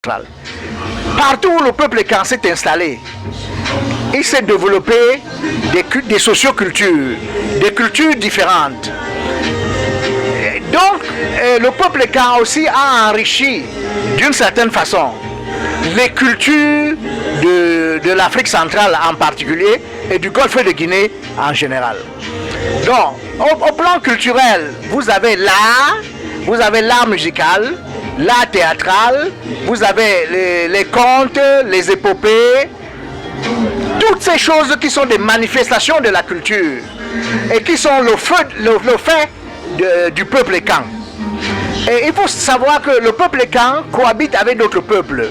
Partout où le peuple Kan s'est installé, il s'est développé des sociocultures, des cultures différentes. Donc, le peuple Kan aussi a enrichi d'une certaine façon les cultures de l'Afrique centrale en particulier et du Golfe de Guinée en général. Donc, au plan culturel, vous avez l'art musical, l'art théâtral, vous avez les contes, les épopées, toutes ces choses qui sont des manifestations de la culture et qui sont le fait du peuple Kan. Et il faut savoir que le peuple Kan cohabite avec d'autres peuples,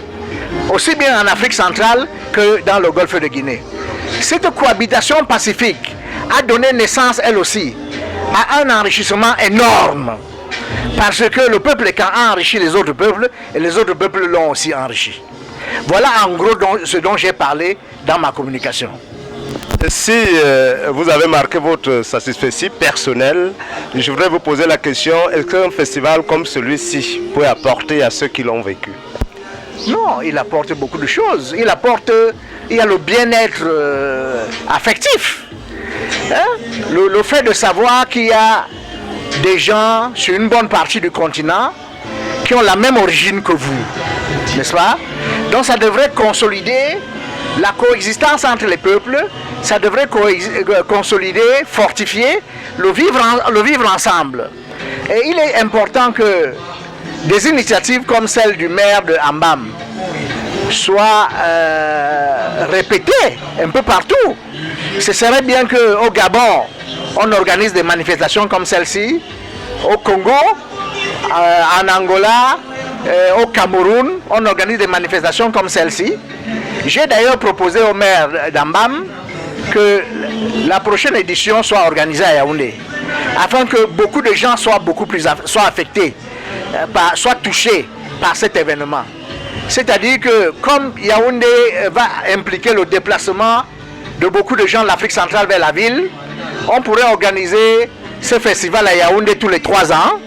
aussi bien en Afrique centrale que dans le Golfe de Guinée. Cette cohabitation pacifique a donné naissance, elle aussi, à un enrichissement énorme. Parce que le peuple Kan a enrichi les autres peuples et les autres peuples l'ont aussi enrichi. Voilà en gros ce dont j'ai parlé dans ma communication. Si vous avez marqué votre satisfaction personnelle, je voudrais vous poser la question, est-ce qu'un festival comme celui-ci peut apporter à ceux qui l'ont vécu? Non, il apporte beaucoup de choses. Il y a le bien-être affectif. Hein? Le fait de savoir qu'il y a des gens sur une bonne partie du continent qui ont la même origine que vous, n'est-ce pas? Donc ça devrait consolider la coexistence entre les peuples, ça devrait consolider, fortifier le vivre ensemble. Et il est important que des initiatives comme celle du maire de Ambam soient répétées un peu partout. Ce serait bien qu'au Gabon, on organise des manifestations comme celle-ci, au Congo, en Angola, au Cameroun, on organise des manifestations comme celle-ci. J'ai d'ailleurs proposé au maire d'Ambam que la prochaine édition soit organisée à Yaoundé, afin que beaucoup de gens soient affectés, soient touchés par cet événement. C'est-à-dire que comme Yaoundé va impliquer le déplacement de beaucoup de gens de l'Afrique centrale vers la ville, on pourrait organiser ce festival à Yaoundé tous les 3 ans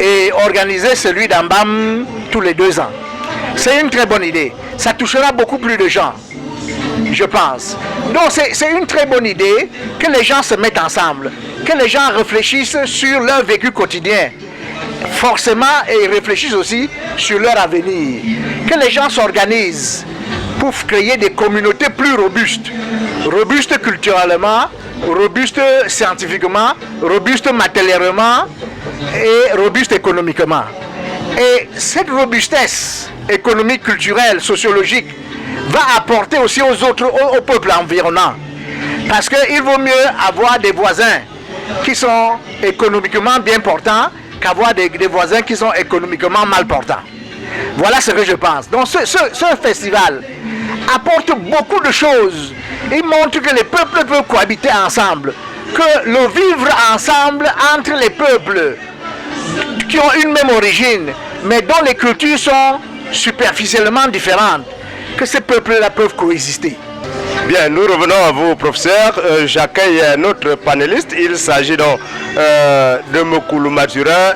et organiser celui d'Ambam tous les 2 ans. C'est une très bonne idée. Ça touchera beaucoup plus de gens, je pense. Donc c'est une très bonne idée que les gens se mettent ensemble, que les gens réfléchissent sur leur vécu quotidien, forcément, et réfléchissent aussi sur leur avenir. Que les gens s'organisent pour créer des communautés plus robustes, robustes culturellement, robustes scientifiquement, robustes matériellement et robustes économiquement. Et cette robustesse économique, culturelle, sociologique va apporter aussi aux peuples environnants. Parce qu'il vaut mieux avoir des voisins qui sont économiquement bien portants qu'avoir des voisins qui sont économiquement mal portants. Voilà ce que je pense. Donc ce festival apporte beaucoup de choses. Il montre que les peuples peuvent cohabiter ensemble, que le vivre ensemble entre les peuples qui ont une même origine, mais dont les cultures sont superficiellement différentes, que ces peuples-là peuvent coexister. Bien, nous revenons à vous, professeur. J'accueille notre panéliste. Il s'agit donc de Moukoulou Mathurin,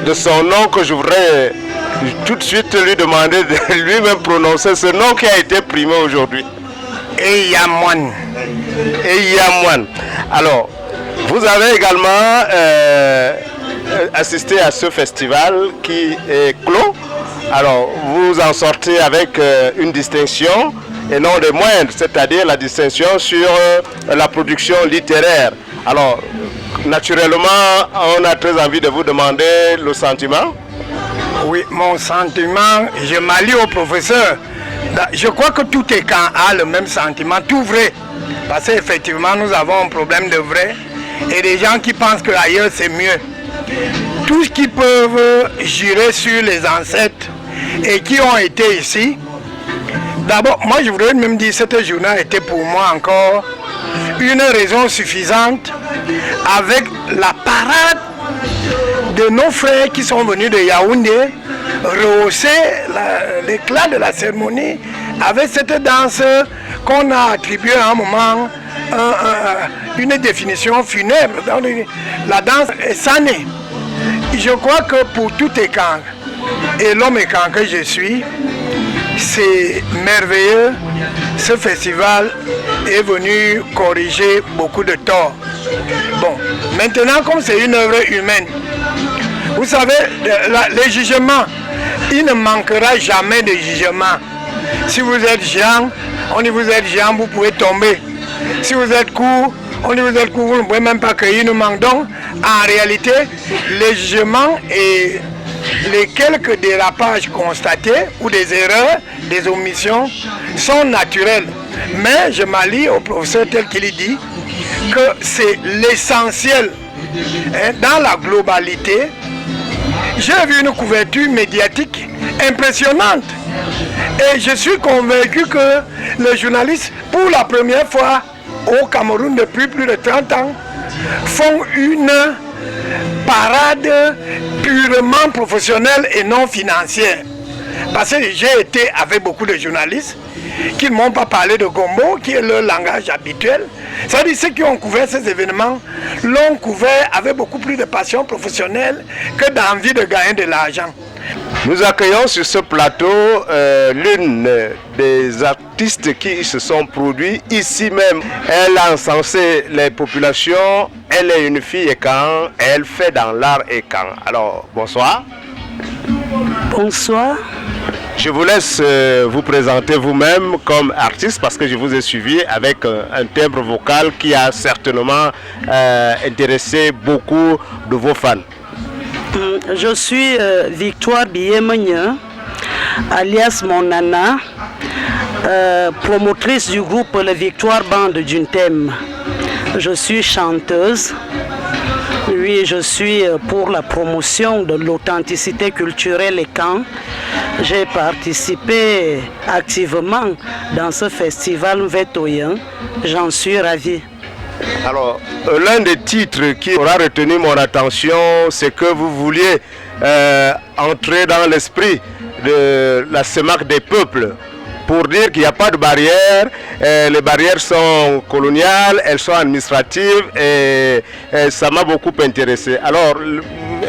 de son nom que je voudrais tout de suite lui demander de lui-même prononcer ce nom qui a été primé aujourd'hui. Eyamwan. Eyamwan. Alors, vous avez également assisté à ce festival qui est clos. Alors, vous en sortez avec une distinction et non des moindres, c'est-à-dire la distinction sur la production littéraire. Alors, naturellement, on a très envie de vous demander le sentiment. Oui, mon sentiment, je m'allie au professeur. Je crois que tout est Kan a le même sentiment, tout vrai. Parce qu'effectivement, nous avons un problème de vrai et des gens qui pensent qu'ailleurs c'est mieux. Tous ceux qui peuvent jurer sur les ancêtres et qui ont été ici, d'abord, moi je voudrais même dire que cette journée était pour moi encore une raison suffisante avec la parade de nos frères qui sont venus de Yaoundé, rehausser l'éclat de la cérémonie avec cette danse qu'on a attribuée à un moment une définition funèbre. La danse est sanée. Je crois que pour tout Kan, Et l'homme écan que je suis, c'est merveilleux. Ce festival est venu corriger beaucoup de torts. Bon, maintenant comme c'est une œuvre humaine, vous savez, les jugements, il ne manquera jamais de jugements. Si vous êtes géant, on dit vous êtes géant, vous pouvez tomber. Si vous êtes court, on dit vous êtes court, vous ne pouvez même pas cueillir une mangue. Donc, en réalité, les jugements et les quelques dérapages constatés ou des erreurs, des omissions sont naturels. Mais je m'allie au professeur tel qu'il dit que c'est l'essentiel. Dans la globalité, j'ai vu une couverture médiatique impressionnante. Et je suis convaincu que les journalistes, pour la première fois au Cameroun depuis plus de 30 ans, font une parade purement professionnelle et non financière. Parce que j'ai été avec beaucoup de journalistes qui ne m'ont pas parlé de Gombo, qui est leur langage habituel. C'est-à-dire ceux qui ont couvert ces événements l'ont couvert avec beaucoup plus de passion professionnelle que d'envie de gagner de l'argent. Nous accueillons sur ce plateau l'une des artistes qui se sont produits ici même. Elle a encensé les populations, elle est une fille écan, elle fait dans l'art écan. Alors, bonsoir. Bonsoir. Je vous laisse vous présenter vous-même comme artiste parce que je vous ai suivi avec un timbre vocal qui a certainement intéressé beaucoup de vos fans. Je suis Victoire Biyemenya, alias Monana, promotrice du groupe Le Victoire Bande d'Untem. Je suis chanteuse. Oui, je suis pour la promotion de l'authenticité culturelle écan. J'ai participé activement dans ce festival Mvetoyen. J'en suis ravie. Alors, l'un des titres qui aura retenu mon attention, c'est que vous vouliez entrer dans l'esprit de la CEMAC des peuples pour dire qu'il n'y a pas de barrières. Les barrières sont coloniales, elles sont administratives et ça m'a beaucoup intéressé. Alors,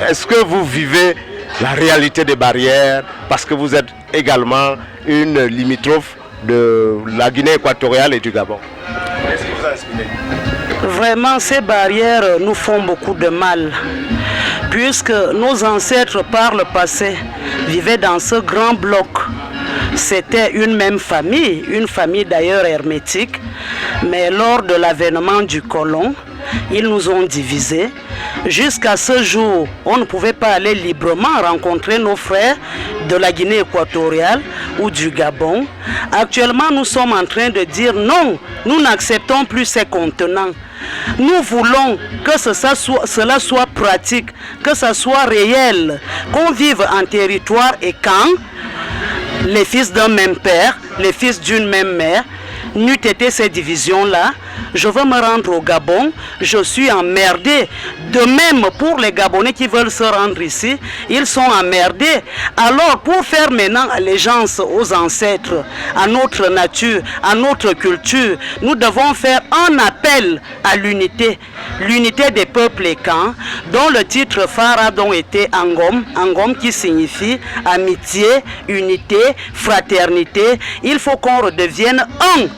est-ce que vous vivez la réalité des barrières parce que vous êtes également une limitrophe de la Guinée équatoriale et du Gabon? Qu'est-ce qui vous a inspiré? Vraiment, ces barrières nous font beaucoup de mal, puisque nos ancêtres par le passé vivaient dans ce grand bloc. C'était une même famille, une famille d'ailleurs hermétique, mais lors de l'avènement du colon, ils nous ont divisés. Jusqu'à ce jour, on ne pouvait pas aller librement rencontrer nos frères de la Guinée équatoriale ou du Gabon. Actuellement, nous sommes en train de dire non, nous n'acceptons plus ces contenants. Nous voulons que cela soit pratique, que ce soit réel, qu'on vive en territoire et quand les fils d'un même père, les fils d'une même mère, n'eût été ces divisions-là, je veux me rendre au Gabon, je suis emmerdé. De même pour les Gabonais qui veulent se rendre ici, ils sont emmerdés. Alors pour faire maintenant allégeance aux ancêtres, à notre nature, à notre culture, nous devons faire un appel à l'unité. L'unité des peuples écans, dont le titre phare a donc été Angom, Angom qui signifie amitié, unité, fraternité. Il faut qu'on redevienne un,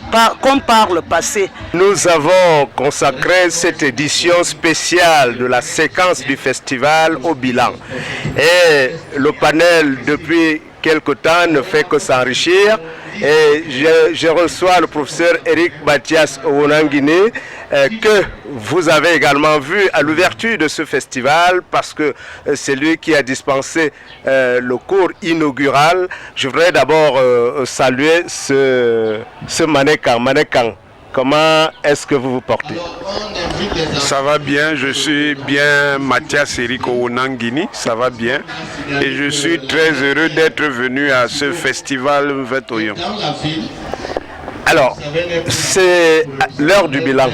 comme par le passé. Nous avons consacré cette édition spéciale de la séquence du festival au bilan. Et le panel, depuis quelque temps, ne fait que s'enrichir. Et je reçois le professeur Eric Mathias Owonangini, que vous avez également vu à l'ouverture de ce festival, parce que c'est lui qui a dispensé le cours inaugural. Je voudrais d'abord saluer ce mannequin. Comment est-ce que vous vous portez? Ça va bien, je suis bien Mathias Eric Owonangini, ça va bien. Et je suis très heureux d'être venu à ce festival Mvetoyen. Alors, c'est l'heure du bilan.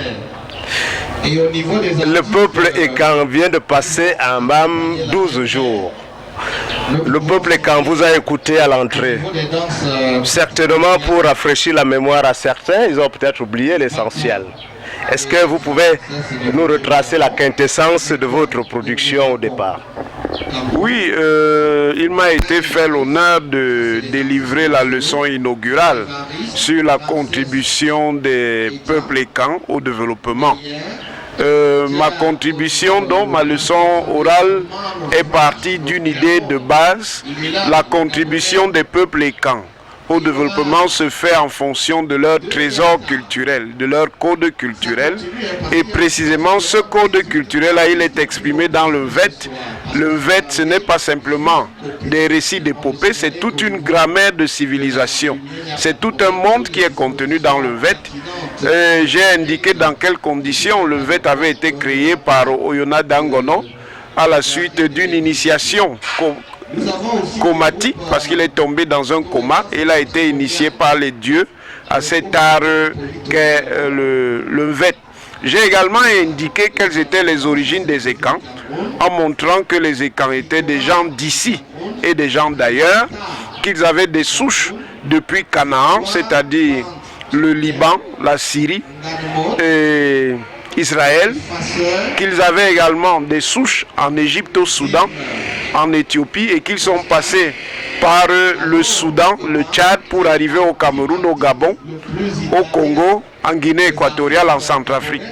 Le peuple écan vient de passer en BAM 12 jours. Le peuple écan vous a écouté à l'entrée, certainement pour rafraîchir la mémoire à certains, ils ont peut-être oublié l'essentiel. Est-ce que vous pouvez nous retracer la quintessence de votre production au départ? Oui, il m'a été fait l'honneur de délivrer la leçon inaugurale sur la contribution des peuples ékans au développement. Ma contribution, donc ma leçon orale, est partie d'une idée de base. La contribution des peuples ékans au développement se fait en fonction de leur trésor culturel, de leur code culturel. Et précisément, ce code culturel-là, il est exprimé dans le Vède. Le Vède, ce n'est pas simplement des récits d'épopées, c'est toute une grammaire de civilisation. C'est tout un monde qui est contenu dans le Vède. J'ai indiqué dans quelles conditions le Vède avait été créé par Oyona Dangono à la suite d'une initiation comatique, parce qu'il est tombé dans un coma et il a été initié par les dieux à cet art qu'est le Vède. J'ai également indiqué quelles étaient les origines des Ékans, en montrant que les Ékans étaient des gens d'ici et des gens d'ailleurs, qu'ils avaient des souches depuis Canaan, c'est-à-dire le Liban, la Syrie et Israël, qu'ils avaient également des souches en Égypte, au Soudan, en Éthiopie, et qu'ils sont passés par le Soudan, le Tchad, pour arriver au Cameroun, au Gabon, au Congo, en Guinée équatoriale, en Centrafrique.